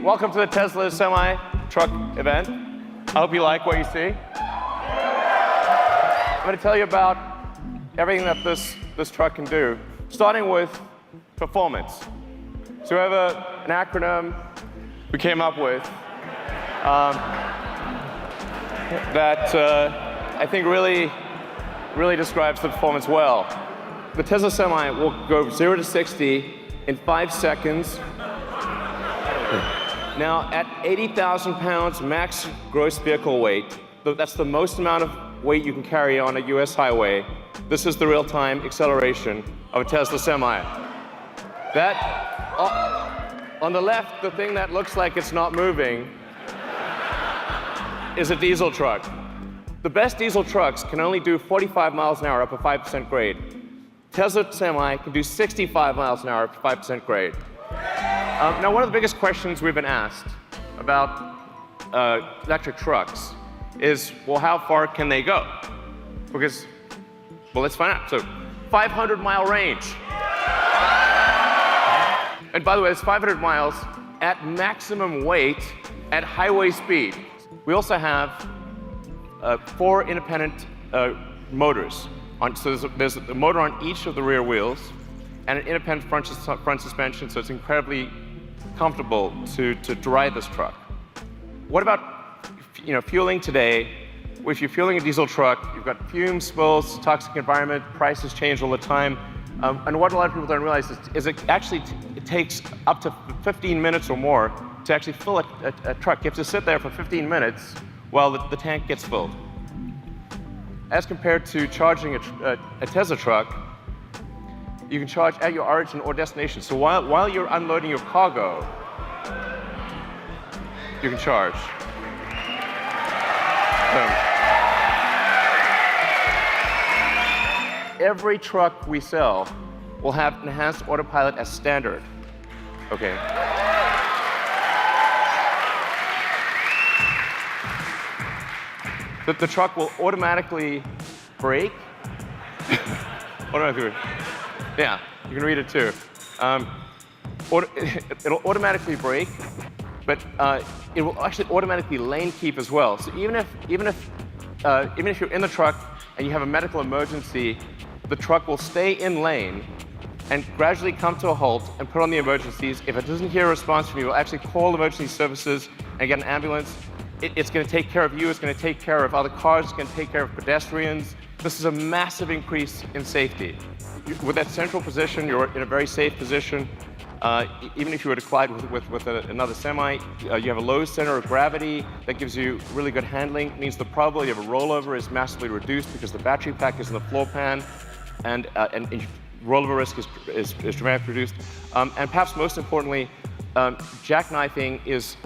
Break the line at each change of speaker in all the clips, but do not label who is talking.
Welcome to the Tesla Semi Truck event. I hope you like what you see. I'm going to tell you about everything that this truck can do, starting with performance. So we have an acronym we came up with that I think really describes the performance well. The Tesla Semi will go 0 to 60 in 5 seconds. Now, at 80,000 pounds max gross vehicle weight, that's the most amount of weight you can carry on a US highway. This is the real-time acceleration of a Tesla Semi. That, on the left, the thing that looks like it's not moving is a diesel truck. The best diesel trucks can only do 45 miles an hour up a 5% grade. Tesla Semi can do 65 miles an hour up a 5% grade. Now, one of the biggest questions we've been asked about electric trucks is, well, how far can they go? Because, well, let's find out. So, 500-mile range. And by the way, it's 500 miles at maximum weight at highway speed. We also have 4 independent motors. So there's a motor on each of the rear wheels and an independent front suspension, so it's incredibly comfortable to drive this truck. What about fueling today? If you're fueling a diesel truck, you've got fumes, spills, toxic environment, prices change all the time. And what a lot of people don't realize is it takes up to 15 minutes or more to actually fill a truck. You have to sit there for 15 minutes while the tank gets filled. As compared to charging a Tesla truck, you can charge at your origin or destination. So while you're unloading your cargo, you can charge. Every truck we sell will have enhanced autopilot as standard. Okay. The truck will automatically brake. Yeah, you can read it too. It'll automatically brake, but it will actually automatically lane keep as well. So even if you're in the truck and you have a medical emergency, the truck will stay in lane and gradually come to a halt and put on the emergencies. If it doesn't hear a response from you, it will actually call emergency services and get an ambulance. It's going to take care of you. It's going to take care of other cars. It's going to take care of pedestrians. This is a massive increase in safety. With that central position, you're in a very safe position. Even if you were to collide with another semi, you have a low center of gravity that gives you really good handling. It means the probability of a rollover is massively reduced because the battery pack is in the floor pan, and rollover risk is dramatically reduced. And perhaps most importantly, jackknifing is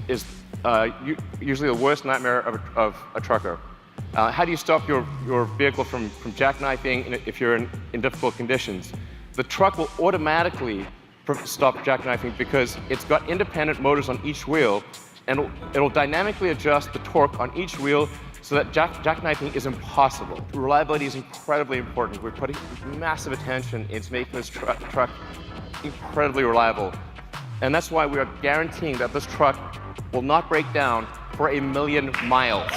usually the worst nightmare of a trucker. How do you stop your vehicle from jackknifing if you're in difficult conditions? The truck will automatically stop jackknifing because it's got independent motors on each wheel, and it'll dynamically adjust the torque on each wheel so that jackknifing is impossible. Reliability is incredibly important. We're putting massive attention into making this truck incredibly reliable. And that's why we are guaranteeing that this truck will not break down for 1 million miles.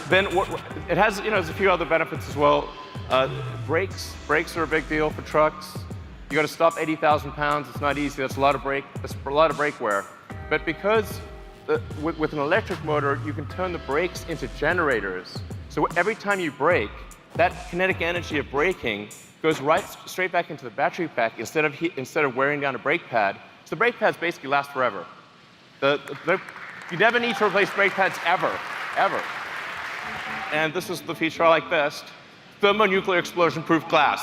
Then it has, there's a few other benefits as well. Brakes are a big deal for trucks. You got to stop 80,000 pounds. It's not easy. That's a lot of brake wear. But because with an electric motor, you can turn the brakes into generators. So every time you brake, that kinetic energy of braking goes straight back into the battery pack instead of wearing down a brake pad. So the brake pads basically last forever. You never need to replace brake pads ever. And this is the feature I like best: thermonuclear explosion-proof glass.